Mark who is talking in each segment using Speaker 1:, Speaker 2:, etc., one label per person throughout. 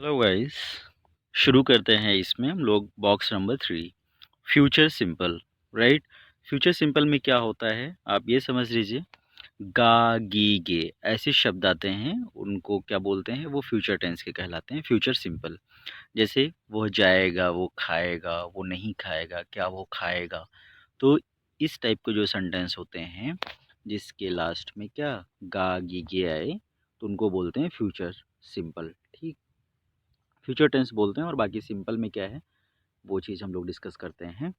Speaker 1: Hello guys. शुरू करते हैं। इसमें हम लोग box number 3 future simple. Right. Future simple में क्या होता है आप ये समझ लीजिए। गा गी गे ऐसे शब्द आते हैं, उनको क्या बोलते हैं, वो फ्यूचर टेंस के कहलाते हैं फ्यूचर सिंपल। जैसे वो जाएगा, वो खाएगा, वो नहीं खाएगा, क्या वो खाएगा। तो इस टाइप के जो सेंटेंस होते हैं जिसके लास्ट में क्या गा गी गे आए, तो उनको बोलते हैं फ्यूचर सिंपल। ठीक। फ्यूचर टेंस बोलते हैं। और बाकी सिंपल में क्या है वो चीज़ हम लोग डिस्कस करते हैं।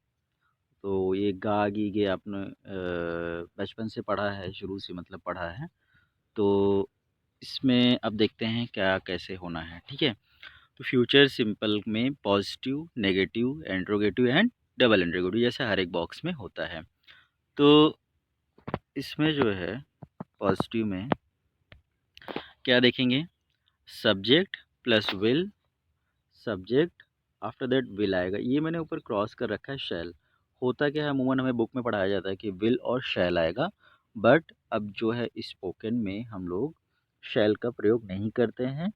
Speaker 1: तो ये गा गी गे आपने बचपन से पढ़ा है, शुरू से मतलब पढ़ा है। तो इसमें अब देखते हैं क्या कैसे होना है। ठीक है। तो फ्यूचर सिंपल में positive, negative, interrogative and double interrogative जैसे हर एक बॉक्स में होता है। तो इसमें जो है पॉजिटिव में क्या देखेंगे, subject plus will, subject after that will आएगा। ये मैंने ऊपर क्रॉस कर रखा है शैल। होता क्या है, अमूमन हमें बुक में पढ़ाया जाता है कि विल और शैल आएगा, बट अब जो है स्पोकन में हम लोग शैल का प्रयोग नहीं करते हैं।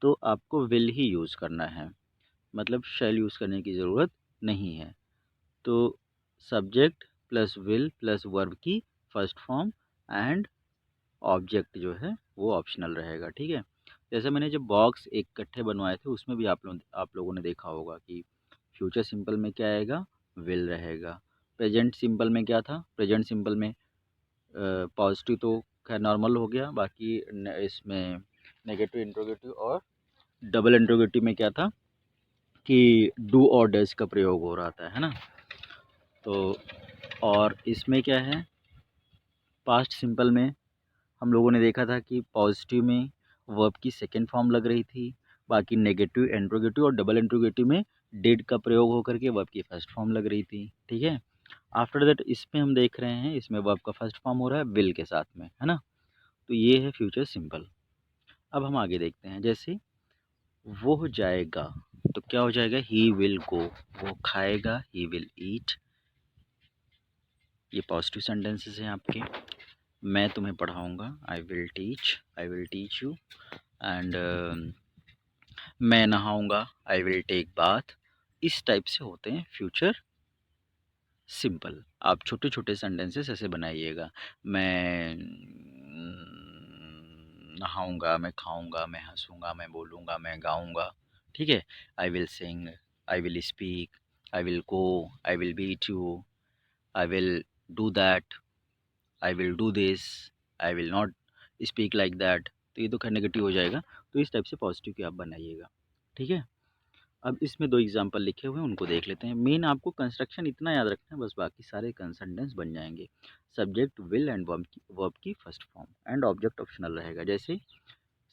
Speaker 1: तो आपको विल ही यूज़ करना है, मतलब शैल यूज़ करने की ज़रूरत नहीं है। तो subject plus will plus verb की फर्स्ट फॉर्म एंड ऑब्जेक्ट जो है वो ऑप्शनल रहेगा। ठीक है। जैसे मैंने जब बॉक्स एक इकट्ठे बनवाए थे उसमें भी आप लोगों ने देखा होगा कि फ्यूचर सिंपल में क्या आएगा, विल रहेगा। प्रेजेंट सिंपल में क्या था, प्रेजेंट सिंपल में पॉजिटिव तो खैर नॉर्मल हो गया, बाकी इसमें नेगेटिव, इंट्रोगेटिव और डबल इंट्रोगेटिव में क्या था कि डू और डज का प्रयोग हो रहा था, है ना। तो और इसमें क्या है, पास्ट सिंपल में हम लोगों ने देखा था कि पॉजिटिव में वर्ब की सेकेंड फॉर्म लग रही थी, बाकी नेगेटिव, इंट्रोगेटिव और डबल इंट्रोगेटिव में डिड का प्रयोग होकर के वर्ब की फर्स्ट फॉर्म लग रही थी। ठीक है। आफ्टर दैट इसमें हम देख रहे हैं, इसमें वर्ब का फर्स्ट फॉर्म हो रहा है विल के साथ में, है ना। तो ये है फ्यूचर सिंपल। अब हम आगे देखते हैं। जैसे वो जाएगा तो क्या हो जाएगा, ही विल गो। वो खाएगा, ही विल ईट। ये पॉजिटिव सेंटेंसेस हैं आपके। मैं तुम्हें पढ़ाऊंगा, I will teach you. And मैं नहाऊंगा, आई विल टेक बाथ। इस टाइप से होते हैं फ्यूचर सिंपल। आप छोटे छोटे सेंटेंसेस ऐसे बनाइएगा। मैं नहाऊंगा, मैं खाऊंगा, मैं हंसूंगा, मैं बोलूंगा, मैं गाऊंगा। ठीक है। I will sing, I will speak, I will go, I will beat you, I will do that, I will do this, I will not speak like that. तो ये तो खैर नेगेटिव हो जाएगा। तो इस टाइप से पॉजिटिव की आप बनाइएगा। ठीक है। अब इसमें दो एग्जांपल लिखे हुए हैं, उनको देख लेते हैं। मेन आपको कंस्ट्रक्शन इतना याद रखना है बस, बाकी सारे कंसेंटेंस बन जाएंगे। सब्जेक्ट विल एंड वर्ब की first form and object optional रहेगा। जैसे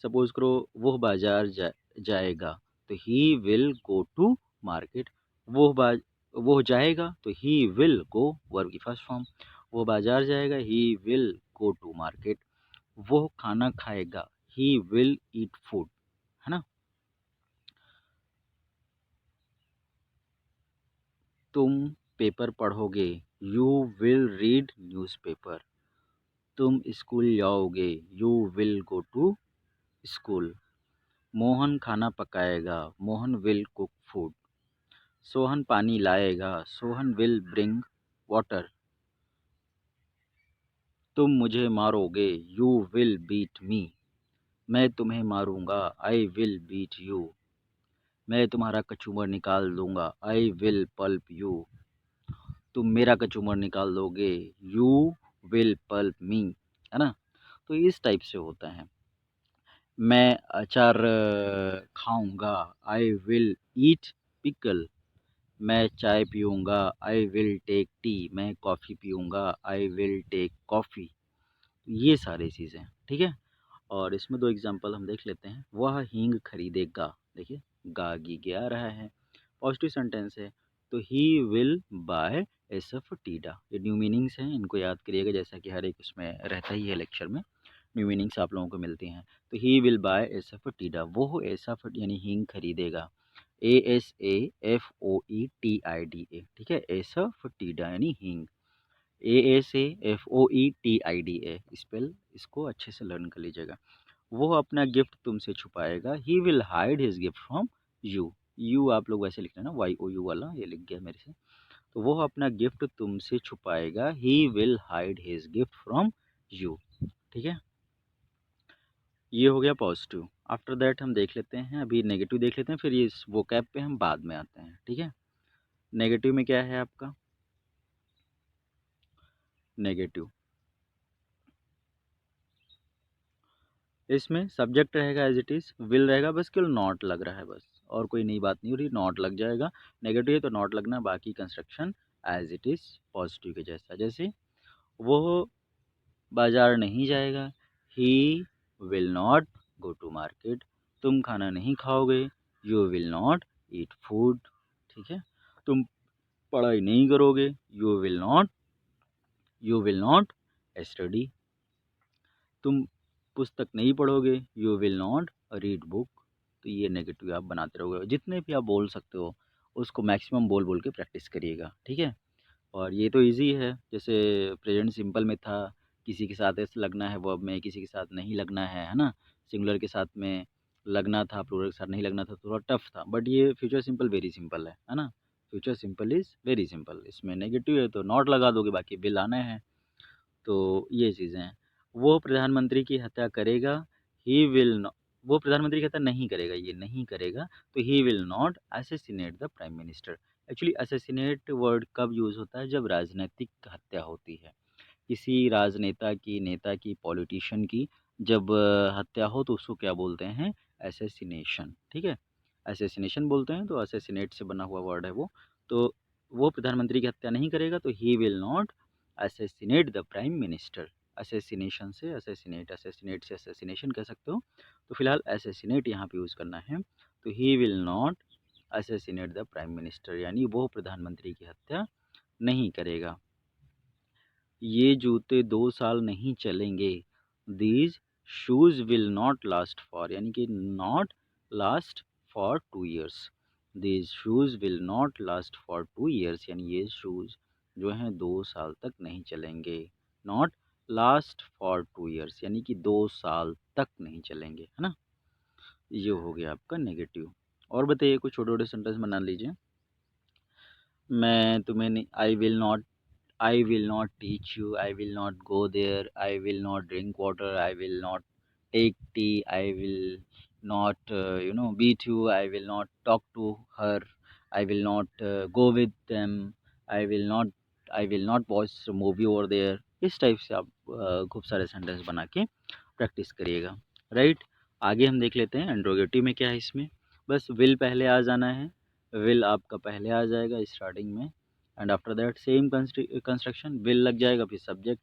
Speaker 1: सपोज करो वो बाजार जाएगा तो he will go to market. वो बाज वो जाएगा तो ही विल गो, वर्ब की फर्स्ट फॉर्म। वो बाजार जाएगा, he will go to market. वो खाना खाएगा, ही विल ईट फूड, है ना। तुम पेपर पढ़ोगे, यू विल रीड न्यूज़पेपर। तुम स्कूल जाओगे, you will go to school. Mohan खाना पकाएगा, Mohan will cook food. Sohan पानी लाएगा, सोहन विल ब्रिंग वाटर। तुम मुझे मारोगे, यू विल बीट मी। मैं तुम्हें मारूंगा, आई विल बीट यू। मैं तुम्हारा कचूमर निकाल दूंगा, आई विल पल्प यू। तुम मेरा कचूमर निकाल दोगे, यू विल पल्प मी, है ना। तो इस टाइप से होता है। मैं अचार खाऊंगा, आई विल ईट पिकल। मैं चाय पीऊंगा, आई विल टेक टी। मैं कॉफ़ी पीऊंगा, आई विल टेक कॉफ़ी। ये सारी चीज़ें। ठीक है। और इसमें दो एग्जांपल हम देख लेते हैं। वह हींग खरीदेगा। देखिए गा गी गया रहा है, पॉजिटिव सेंटेंस है। तो ही विल बाय एसफ टीडा। ये न्यू मीनिंग्स हैं, इनको याद करिएगा जैसा कि हर एक उसमें रहता ही है लेक्चर में। न्यू मीनिंग्स आप लोगों को मिलती हैं। तो ही विल बाय एसफ टीडा, वो एसफ यानी हींग खरीदेगा। ASAFOETIDA। ठीक है। एसफ टीडा यानी हींग। ASAFOETIDA स्पेल इसको अच्छे से लर्न कर लीजिएगा। वो अपना गिफ्ट तुमसे छुपाएगा, he will hide his gift from you. You आप लोग वैसे लिखना ना, YOU वाला, ये लिख गया मेरे से। तो वो अपना गिफ्ट तुमसे छुपाएगा, he will hide his gift from you. ठीक है, ये हो गया पॉजिटिव। आफ्टर दैट हम देख लेते हैं, अभी नेगेटिव देख लेते हैं, फिर ये इस वोकैब पे हम बाद में आते हैं। ठीक है, नेगेटिव में क्या है आपका? नेगेटिव, इसमें सब्जेक्ट रहेगा एज इट इज़, विल रहेगा, बस केवल नॉट लग रहा है बस, और कोई नई बात नहीं हो रही, नॉट लग जाएगा। नेगेटिव है तो नॉट लगना, बाकी construction as it is positive के जैसा। जैसे वो बाजार नहीं जाएगा, he will not go to market. तुम खाना नहीं खाओगे, you will not eat food. ठीक है, तुम पढ़ाई नहीं करोगे, यू विल नॉट स्टडी। तुम पुस्तक नहीं पढ़ोगे, you will not read book. तो ये नेगेटिव आप बनाते रहोगे, जितने भी आप बोल सकते हो उसको मैक्सिमम बोल बोल के प्रैक्टिस करिएगा। ठीक है, और ये तो इजी है, जैसे प्रेजेंट सिंपल में था, किसी के साथ ऐसे लगना है वर्ब में, किसी के साथ नहीं लगना है ना। सिंगुलर के साथ में लगना था, प्लूरल के साथ नहीं लगना था, थोड़ा टफ था। बट ये फ्यूचर सिंपल वेरी सिंपल है ना। Future simple is very simple. इसमें नेगेटिव है तो नॉट लगा दोगे, बाकी बिल आना है। तो ये चीज़ें हैं। वो प्रधानमंत्री की हत्या करेगा, ही विल नॉट। वो प्रधानमंत्री की हत्या नहीं करेगा, ये नहीं करेगा, तो he will not assassinate the prime minister. Actually assassinate word कब यूज़ होता है? जब राजनीतिक हत्या होती है, किसी राजनेता की, नेता की, पॉलिटिशियन की जब हत्या हो तो उसको क्या बोलते हैं? असैसिनेशन। ठीक है, असैसिनेशन बोलते हैं, तो असैसिनेट से बना हुआ वर्ड है वो। तो वो प्रधानमंत्री की हत्या नहीं करेगा, तो he will not assassinate the prime minister. Assassination से असैसिनेट, असैसिनेट से असैसिनेशन कह सकते हो, तो फिलहाल असैसिनेट यहाँ पे यूज़ करना है। तो he will not assassinate the prime minister, यानी वो प्रधानमंत्री की हत्या नहीं करेगा। ये जूते 2 साल नहीं चलेंगे, these shoes will not last for, यानी कि not last for 2 years. These shoes will not last for 2 years, यानी ये शूज़ जो हैं 2 साल तक नहीं चलेंगे। नॉट लास्ट फॉर 2 ईयर्स, यानी कि 2 साल तक नहीं चलेंगे, है ना। ये हो गया आपका नेगेटिव। और बताइए, कुछ छोटे छोटे सेंटेंस बना लीजिए। मैं तुम्हें नहीं, I will not teach you, I will not go there, I will not drink water, I will not take tea, I will not, beat you, I will not talk to her, I will not go with them, I will not I will not watch a movie over there। इस type से आप खूब सारे sentence बना के practice करिएगा। Right, आगे हम देख लेते हैं इंट्रोगेटिव में क्या है। इसमें बस विल पहले आ जाना है, विल आपका पहले आ जाएगा स्टार्टिंग में, and after that same construction, will लग जाएगा, फिर subject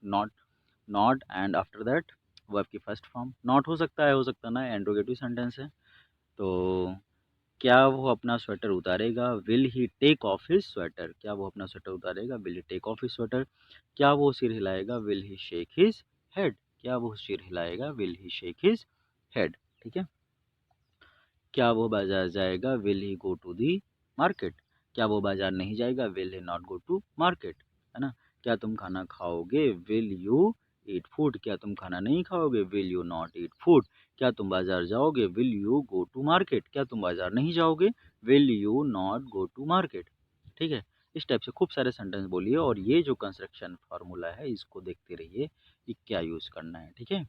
Speaker 1: not and after that verb की फर्स्ट फॉर्म। नॉट हो सकता है, हो सकता ना, इंट्रोगेटिव सेंटेंस है। तो क्या वो अपना स्वेटर उतारेगा, will he take off his sweater. क्या वो अपना स्वेटर उतारेगा, will he take off his sweater. क्या वो सिर हिलाएगा, will he shake his head. क्या वो सिर हिलाएगा, will he shake his head. ठीक है, क्या वो बाजार जाएगा, will he go to the market. क्या वो बाजार नहीं जाएगा, will he not go to market, है ना। क्या तुम खाना खाओगे, विल यू ईट फूड। क्या तुम खाना नहीं खाओगे, will you not eat food. क्या तुम बाजार जाओगे, will you go to market. क्या तुम बाजार नहीं जाओगे, will you not go to market. ठीक है, इस टाइप से खूब सारे सेंटेंस बोलिए, और ये जो कंस्ट्रक्शन फार्मूला है इसको देखते रहिए कि क्या यूज़ करना है। ठीक है,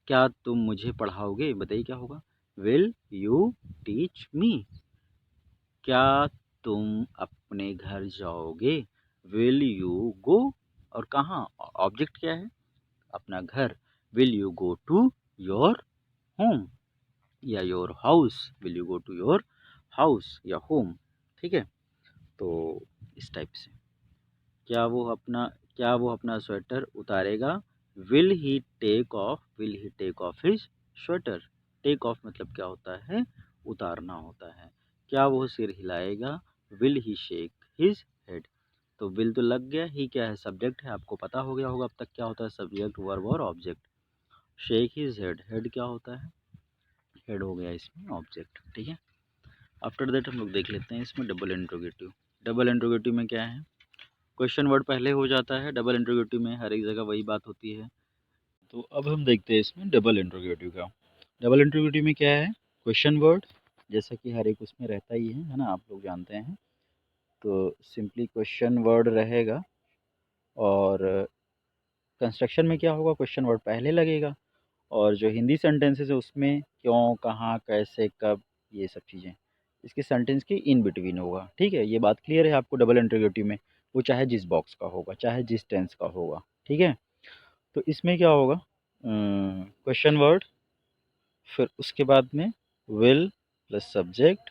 Speaker 1: क्या तुम मुझे पढ़ाओगे, बताइए क्या होगा, विल यू टीच मी। क्या तुम अपने घर जाओगे, विल यू गो। और कहाँ, ऑब्जेक्ट क्या है, अपना घर, will you go to your home या your house, will you go to your house या होम। ठीक है, तो इस टाइप से क्या वो अपना स्वेटर उतारेगा, will he take off his sweater. Take off मतलब क्या होता है, उतारना होता है। क्या वो सिर हिलाएगा, will he shake his head. तो विल तो लग गया, ही क्या है, सब्जेक्ट है, आपको पता हो गया होगा अब तक क्या होता है, सब्जेक्ट वर्ब और object. Shake his head, head क्या होता है, हेड हो गया इसमें ऑब्जेक्ट। ठीक है, आफ्टर दैट हम लोग देख लेते हैं इसमें डबल इंट्रोगेटिव। डबल इंट्रोगेटिव में क्या है, क्वेश्चन वर्ड पहले हो जाता है। डबल इंट्रोगेटिव में हर एक जगह वही बात होती है, तो अब हम देखते हैं इसमें डबल इंट्रोगेटिव का। डबल इंट्रोगेटिव में क्या है, क्वेश्चन वर्ड, जैसा कि हर एक उसमें रहता ही है ना, आप लोग जानते हैं। तो सिंपली क्वेश्चन वर्ड रहेगा और कंस्ट्रक्शन में क्या होगा, क्वेश्चन वर्ड पहले लगेगा और जो हिंदी सेंटेंसेस है उसमें क्यों, कहाँ, कैसे, कब, ये सब चीज़ें इसके सेंटेंस के इन बिटवीन होगा। ठीक है, ये बात क्लियर है आपको डबल इंट्रोगेटिव में, वो चाहे जिस बॉक्स का होगा, चाहे जिस टेंस का होगा। ठीक है, तो इसमें क्या होगा, क्वेश्चन वर्ड, फिर उसके बाद में will plus subject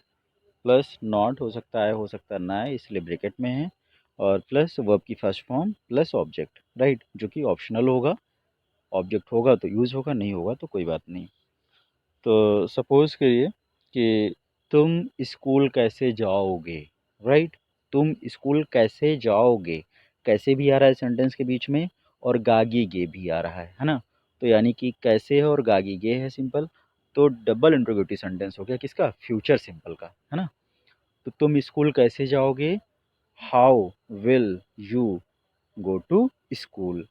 Speaker 1: plus not, हो सकता है हो सकता है ना है, इसलिए ब्रैकेट में है, और प्लस वर्ब की first form plus object, right, जो कि ऑप्शनल होगा। ऑब्जेक्ट होगा तो यूज़ होगा, नहीं होगा तो कोई बात नहीं। तो सपोज़ करिए कि तुम स्कूल कैसे जाओगे, राइट, तुम स्कूल कैसे जाओगे, कैसे भी आ रहा है सेंटेंस के बीच में, और गागी गे भी आ रहा है ना। तो यानी कि कैसे है और गागी गे है सिंपल, तो डबल इंट्रोगेटिव सेंटेंस हो गया किसका, फ्यूचर सिंपल का, है ना। तो तुम स्कूल कैसे जाओगे, how will you go to school.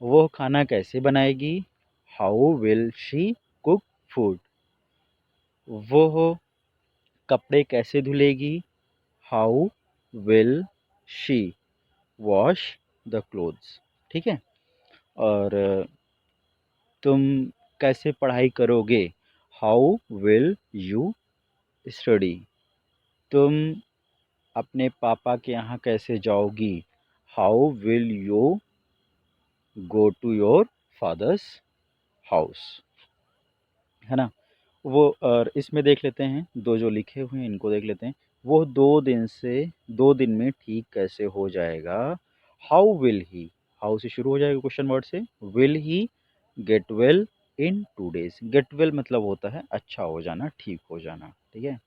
Speaker 1: वो खाना कैसे बनाएगी, how will she cook food. वो कपड़े कैसे धुलेगी, how will she wash the clothes. ठीक है, और तुम कैसे पढ़ाई करोगे, हाउ विल यू स्टडी। तुम अपने पापा के यहाँ कैसे जाओगी, how will you go to your father's house, है ना। वो और इसमें देख लेते हैं, दो जो लिखे हुए हैं इनको देख लेते हैं। वो 2 दिन में ठीक कैसे हो जाएगा, हाउ विल ही, हाउ से शुरू हो जाएगा क्वेश्चन वर्ड से, will he get well in 2 days। Get well मतलब होता है अच्छा हो जाना, ठीक हो जाना। ठीक है,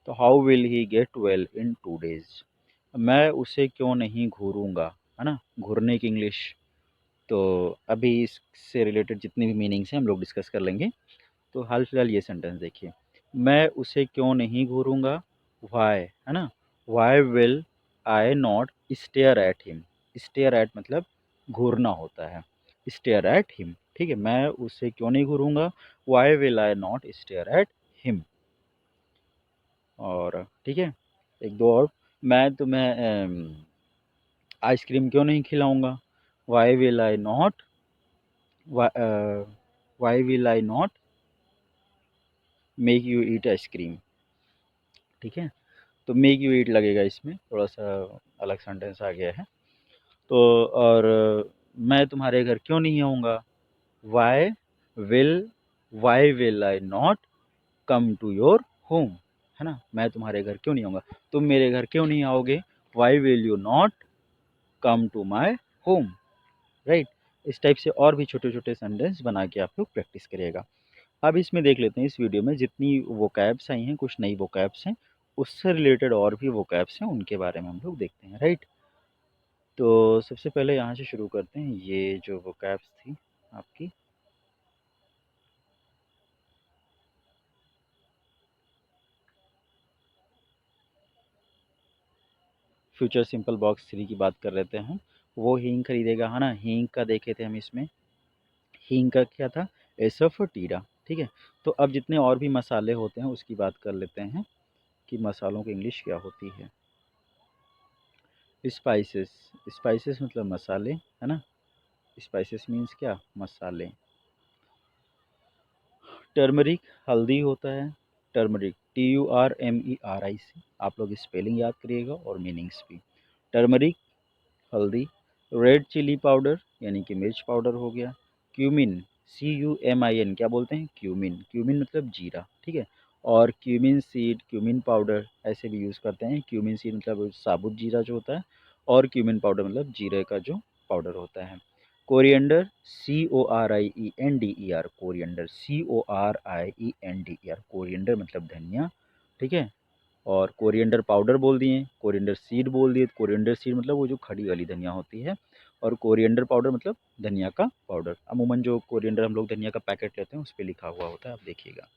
Speaker 1: तो how will he get well in 2 days। मैं उसे क्यों नहीं घूरूंगा, है ना, घूरने की इंग्लिश। तो अभी इससे रिलेटेड जितनी भी मीनिंग्स हैं हम लोग डिस्कस कर लेंगे। तो हाल फिलहाल ये सेंटेंस देखिए, मैं उसे क्यों नहीं घूरूंगा, वाई, है ना, why will I not stare at him. Stare at मतलब घूरना होता है, स्टेयर एट हिम। ठीक है, मैं उसे क्यों नहीं घूरूंगा, why will I not stare at him. और ठीक है, एक दो और, मैं तुम्हें आइसक्रीम क्यों नहीं खिलाऊंगा, why will I not, why will I not make you eat ice cream. ठीक है, तो मेक यू ईट लगेगा इसमें, थोड़ा सा अलग सेंटेंस आ गया है। तो और मैं तुम्हारे घर क्यों नहीं आऊँगा, why will why will I not come to your home, है ना, मैं तुम्हारे घर क्यों नहीं आऊँगा, तुम मेरे घर क्यों नहीं आओगे, why will you not come to my home, right. इस टाइप से और भी छोटे छोटे सेंटेंस बना के आप लोग प्रैक्टिस करिएगा। अब इसमें देख लेते हैं, इस वीडियो में जितनी वोकैब्स आई हैं, कुछ नई वोकैब्स हैं, उससे रिलेटेड और भी वोकैब्स हैं, उनके बारे में हम लोग देखते हैं, राइट। तो सबसे पहले यहाँ से शुरू करते हैं, ये जो वोकैब्स थी आपकी, फ्यूचर सिंपल बॉक्स 3 की बात कर लेते हैं। वो हींग खरीदेगा, है ना, हींग का देखे थे हम इसमें, हींग का क्या था, एस फॉर टीरा। ठीक है, तो अब जितने और भी मसाले होते हैं उसकी बात कर लेते हैं कि मसालों की इंग्लिश क्या होती है। स्पाइसेस, स्पाइसेस मतलब मसाले, है ना, स्पाइसेस मीन्स क्या, मसाले। टर्मरिक हल्दी होता है, टर्मरिक TURMERIC, आप लोग स्पेलिंग याद करिएगा और मीनिंग्स भी। टर्मरिक हल्दी, रेड चिली पाउडर यानी कि मिर्च पाउडर हो गया, क्यूमिन CUMIN क्या बोलते हैं, क्यूमिन, क्यूमिन मतलब जीरा। ठीक है, और क्यूमिन सीड, क्यूमिन पाउडर ऐसे भी यूज़ करते हैं। क्यूमिन सीड मतलब साबुत जीरा जो होता है, और क्यूमिन पाउडर मतलब जीरे का जो पाउडर होता है। Coriander CORIENDER, coriander CORIENDER, coriander मतलब धनिया। ठीक है, और कोरिएंडर पाउडर बोल दिए, कोरिएंडर सीड बोल दिए, कोरिएंडर सीड मतलब वो जो खड़ी वाली धनिया होती है, और कोरिएंडर पाउडर मतलब धनिया का पाउडर। अमूमन जो कोरिएंडर हम लोग धनिया का पैकेट लेते हैं उस पर लिखा हुआ होता है, आप देखिएगा।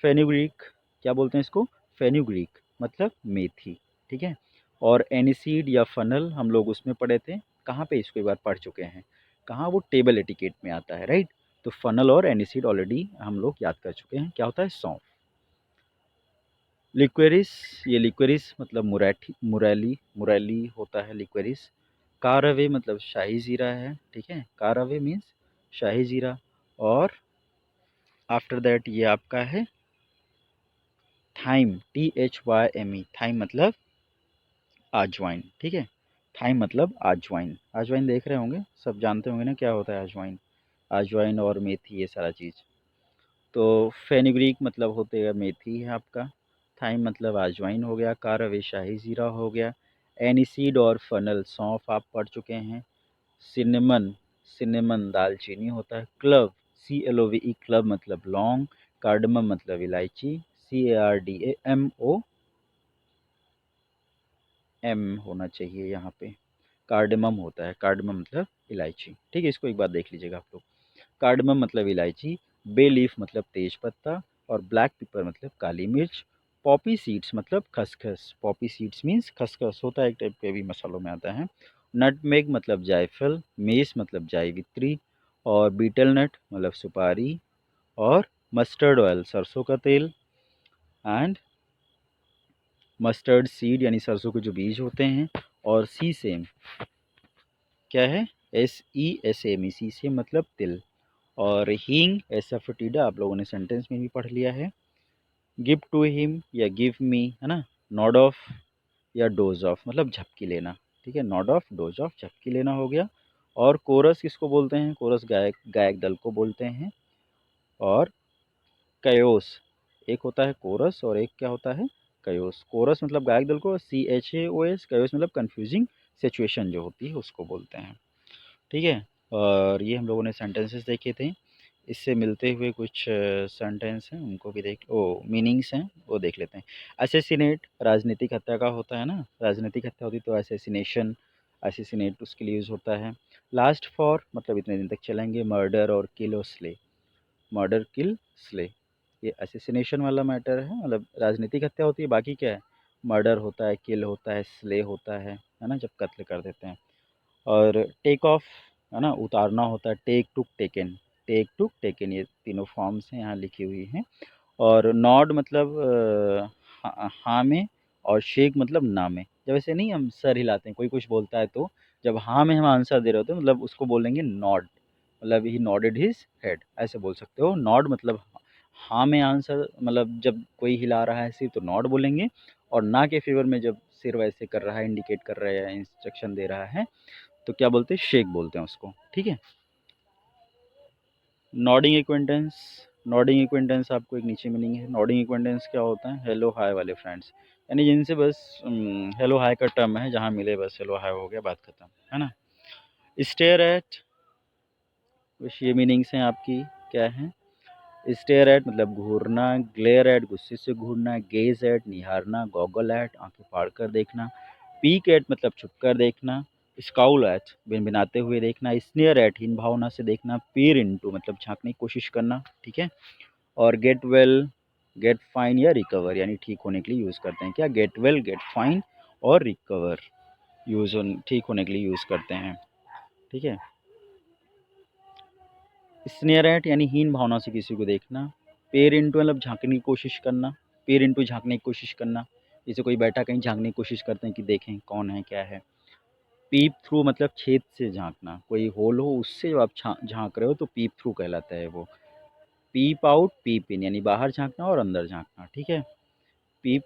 Speaker 1: फेनुग्रीक क्या बोलते हैं इसको, फेनुग्रीक मतलब मेथी। ठीक है, और एनिसीड या फनल हम लोग उसमें पढ़े थे, कहाँ पे इसको एक बार पढ़ चुके हैं, कहाँ, वो टेबल एटिकेट में आता है, राइट। तो फनल और एनिसिड ऑलरेडी हम लोग याद कर चुके हैं, क्या होता है, सौंफ। लिक्वेरिस, ये लिक्वेरिस मतलब मुरैली होता है लिक्वेरिस। कारवे मतलब शाही ज़ीरा है, ठीक है, कारवे मीन्स शाही ज़ीरा। और आफ्टर दैट ये आपका है थाइम, THYME, थाइम मतलब अजवाइन, ठीक है, थाइम मतलब अजवाइन। अजवाइन देख रहे होंगे, सब जानते होंगे ना क्या होता है अजवाइन, अजवाइन और मेथी, ये सारा चीज़। तो फेनुग्रीक मतलब होते है मेथी है आपका, थाइम मतलब अजवाइन हो गया, कारवे शाही ज़ीरा हो गया, एनिसीड और फनल सौंफ आप पढ़ चुके हैं, सिनेमन, सिनेमन दालचीनी होता है, क्लव, CLOVE क्लव मतलब लौंग, कार्डमम मतलब इलायची, CARDAMO, M होना चाहिए यहाँ पे, कार्डमम होता है, कार्डमम मतलब इलायची, ठीक है, इसको एक बार देख लीजिएगा आप लोग। कार्डमम मतलब इलायची, बे लीफ मतलब तेज पत्ता, और ब्लैक पेपर मतलब काली मिर्च, पॉपी सीड्स मतलब खसखस, पॉपी सीड्स मीन्स खसखस होता है, एक टाइप के भी मसालों में आता है, नटमेग मतलब जायफल, मेस मतलब जावित्री, और बीटल नट मतलब सुपारी, और मस्टर्ड ऑयल सरसों का तेल, एंड मस्टर्ड सीड यानी सरसों के जो बीज होते हैं, और सीसेम, क्या है, SESAME, सीसेम मतलब तिल, और हींग एसाफोटिडा आप लोगों ने सेंटेंस में भी पढ़ लिया है। गिव टू हिम या गिव मी, है ना, नॉड ऑफ या डोज ऑफ मतलब झपकी लेना, ठीक है, नॉड ऑफ डोज ऑफ झपकी लेना हो गया। और कोरस किसको बोलते हैं, कोरस गायक, गायक दल को बोलते हैं। और कयोस, एक होता है कोरस और एक क्या होता है, कयोस। कोरस मतलब गायक दल को, CHAOS, कयोस मतलब कंफ्यूजिंग सिचुएशन जो होती है उसको बोलते हैं, ठीक है। और ये हम लोगों ने सेंटेंसेस देखे थे, इससे मिलते हुए कुछ सेंटेंस हैं, उनको भी देख, मीनिंग्स हैं वो देख लेते हैं। असैसिनेट राजनीतिक हत्या का होता है ना, राजनीतिक हत्या होती तो असैसिनेशन, असैसिनेट उसके लिए यूज़ होता है। लास्ट फॉर मतलब इतने दिन तक चलेंगे, मर्डर और किल और स्ले, मर्डर किल स्ले, ये असैसिनेशन वाला मैटर है, मतलब राजनीतिक हत्या होती है, बाकी क्या है, मर्डर होता है, किल होता है, स्ले होता है ना, जब कत्ल कर देते हैं। और टेक ऑफ, है ना, उतारना होता है, take to taken, take to taken, ये तीनों फॉर्म्स हैं यहाँ लिखी हुई हैं। और नॉड मतलब हाँ में, और शेक मतलब ना में, जब ऐसे नहीं हम सर हिलाते हैं, कोई कुछ बोलता है तो जब हाँ में हम आंसर दे रहे होते हैं मतलब उसको बोलेंगे नॉड, मतलब ही नॉडेड हिज हेड, ऐसे बोल सकते हो। नॉड मतलब हाँ में आंसर, मतलब जब कोई हिला रहा है सिर तो नॉड बोलेंगे, और ना के फेवर में जब सिर वैसे कर रहा है, इंडिकेट कर रहा है, इंस्ट्रक्शन दे रहा है, तो क्या बोलते हैं, शेक बोलते हैं उसको, ठीक है। नॉडिंग एक्वेंटेंस, नॉडिंग एक्वेंटेंस आपको एक नीचे मीनिंग है। नॉडिंग एक्वेंटेंस क्या होता है, हेलो हाय वाले फ्रेंड्स, यानी जिनसे बस हेलो हाय का टर्म है, जहाँ मिले बस हेलो हाय हो गया, बात खत्म, है ना। स्टेयर एट, कुछ ये मीनिंग्स हैं आपकी, क्या है, स्टेयर एट मतलब घूरना, ग्लेयर एट गुस्से से घूरना, गेज एट निहारना, गॉगल एट आंखें फाड़ कर देखना, पीक एट मतलब छुप कर देखना, स्काउल एट भिनभिनाते हुए देखना, स्नेयर एट हीन भावना से देखना, पीर इनटू मतलब झांकने की कोशिश करना, ठीक है। और गेट वेल, गेट फाइन या रिकवर यानी ठीक होने के लिए यूज़ करते हैं, क्या, गेट वेल, गेट फाइन और रिकवर यूज़ ठीक होने के लिए यूज़ करते हैं, ठीक है। स्नेयर एट यानी हीन भावना से किसी को देखना, पेर इनटू मतलब झांकने की कोशिश करना, पेर इनटू झांकने की कोशिश करना, जैसे कोई बैठा कहीं झांकने की कोशिश करते हैं कि देखें कौन है क्या है। पीप थ्रू मतलब छेद से झांकना, कोई होल हो उससे जब आप झांक रहे हो तो पीप थ्रू कहलाता है वो। पीप आउट, पीप इन यानी बाहर झांकना और अंदर झांकना, ठीक है। पीप,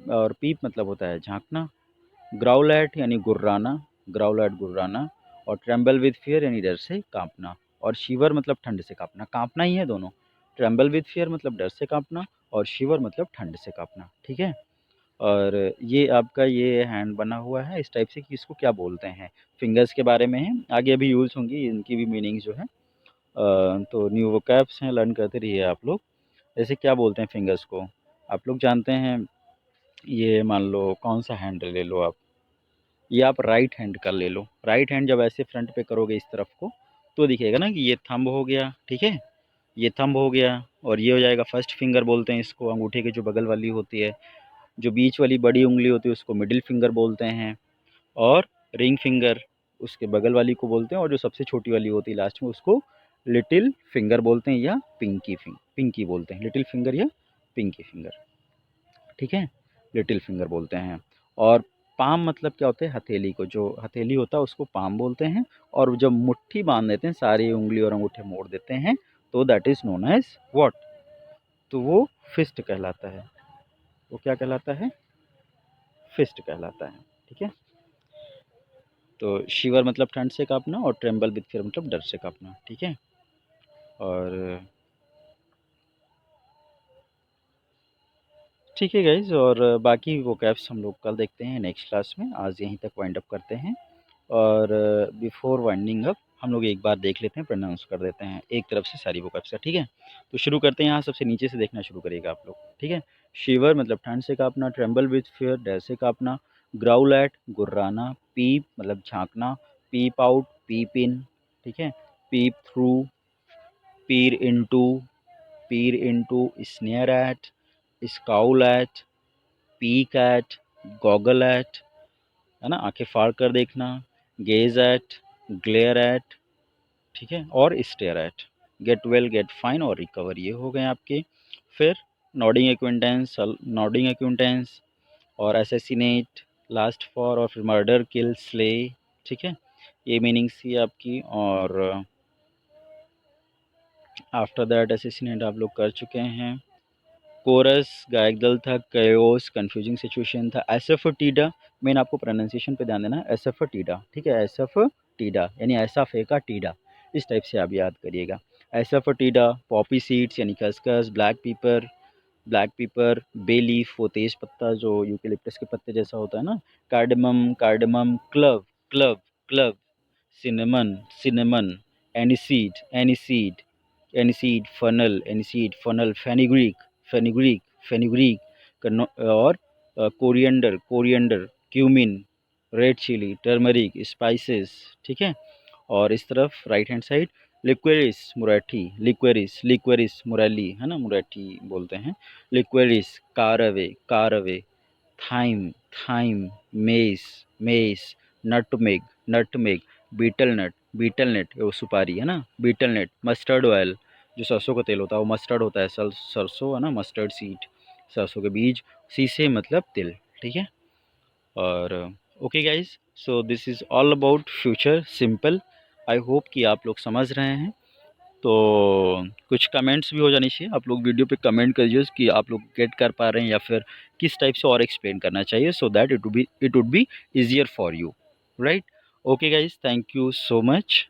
Speaker 1: और पीप मतलब होता है झांकना। ग्राउल एट यानी गुर्राना, ग्राउल एट गुर्राना। और ट्रेम्बल विद फियर यानी डर से कांपना। और शिवर मतलब ठंड से कांपना, कांपना ही है दोनों, ट्रेम्बल विद फियर मतलब डर से कांपना, और शिवर मतलब ठंड से कांपना, ठीक है। और ये आपका ये हैंड बना हुआ है इस टाइप से कि इसको क्या बोलते हैं, फिंगर्स के बारे में है, आगे अभी यूज़ होंगी इनकी भी मीनिंग जो है। तो न्यू वोकैब्स हैं, लर्न करते रहिए आप लोग। जैसे क्या बोलते हैं फिंगर्स को, आप लोग जानते हैं, ये मान लो कौन सा हैंड ले लो आप, ये आप राइट हैंड का ले लो। राइट हैंड जब ऐसे फ्रंट पे करोगे इस तरफ को तो दिखेगा ना कि ये थंब हो गया, ठीक है, ये थंब हो गया, और ये हो जाएगा फर्स्ट फिंगर बोलते हैं इसको, अंगूठे की जो बगल वाली होती है, जो बीच वाली बड़ी उंगली होती है उसको मिडिल फिंगर बोलते हैं। और रिंग फिंगर, उसके बगल वाली को बोलते हैं, और जो सबसे छोटी वाली होती है लास्ट में उसको लिटिल फिंगर बोलते हैं या पिंकी बोलते हैं, लिटिल फिंगर या पिंकी फिंगर, ठीक है, लिटिल फिंगर बोलते हैं। और पाम मतलब क्या होता है, हथेली को, जो हथेली होता है उसको पाम बोलते हैं, और जब मुट्ठी बांध देते हैं, सारी उंगली और अंगूठे मोड़ देते हैं, तो that is known as what, तो वो फिस्ट कहलाता है। वो क्या कहलाता है, फिस्ट कहलाता है, ठीक है। तो शिवर मतलब ठंड से कांपना, और ट्रेम्बल विथ फियर मतलब डर से कांपना, ठीक है। और ठीक है गाइज, और बाकी वो कैप्स हम लोग कल देखते हैं नेक्स्ट क्लास में। आज यहीं तक वाइंड अप करते हैं, और बिफोर वाइंडिंग अप हम लोग एक बार देख लेते हैं, प्रोनाउंस कर देते हैं एक तरफ से सारी वो कैप्स का, ठीक है। तो शुरू करते हैं, यहाँ सबसे नीचे से देखना शुरू करिएगा आप लोग, ठीक है। शिवर मतलब ठंड से कांपना, ट्रेम्बल विथ फियर डर से कांपना, ग्राउल एट गुर्राना, पीप मतलब झांकना, पीप आउट पीप इन, ठीक है, peep through, peer into, sneer at, scowl at, peek at, goggle at, है ना, आंखें फाड़ कर देखना, गेज एट, ग्लेयर एट, ठीक है, और stare at, get well, get fine और रिकवर, ये हो गए आपके। फिर नॉडिंग एक्विंटेंस और असैसिनेट, लास्ट फॉर, और फिर मर्डर, किल, स्ले, ठीक है, ये मीनिंग्स थी आपकी। और आफ्टर दैट असैसिनेट आप लोग कर चुके हैं। कोरस गायक दल था, कयोस कंफ्यूजिंग सिचुएशन था, एसफटीडा, मेन आपको प्रोनाउंसिएशन पे ध्यान देना है, एसफटीडा, ठीक है, एसफटीडा यानी ऐसा फेंका टीडा, इस टाइप से आप याद करिएगा। एसफटीडा, पॉपी सीड्स यानी खसखस, ब्लैक पीपर, बे लीफ वो तेज पत्ता जो यूकेलिप्टस के पत्ते जैसा होता है ना, cardamom, clove, cinnamon, aniseed, fennel, fenugreek, और coriander, cumin, red chilli, turmeric, spices, ठीक है। और इस तरफ राइट हैंड साइड लिक्वेरिस मुरैली, है ना, मुरैठी बोलते हैं, liquorice, caraway, thyme, mace, nutmeg, betel nut वो सुपारी, है ना, बीटल नट, मस्टर्ड ऑयल, जो सरसों का तेल होता है वो मस्टर्ड होता है, सरसों, है ना, मस्टर्ड सीड, सरसों के बीज, सीसे मतलब तिल, ठीक है। और okay guys, so this is all about future simple. I hope कि आप लोग समझ रहे हैं। तो कुछ कमेंट्स भी हो जानी चाहिए, आप लोग वीडियो पे कमेंट करिए कि आप लोग गेट कर पा रहे हैं या फिर किस टाइप से और एक्सप्लेन करना चाहिए, so that it would be easier for you, right. Okay guys, thank you so much.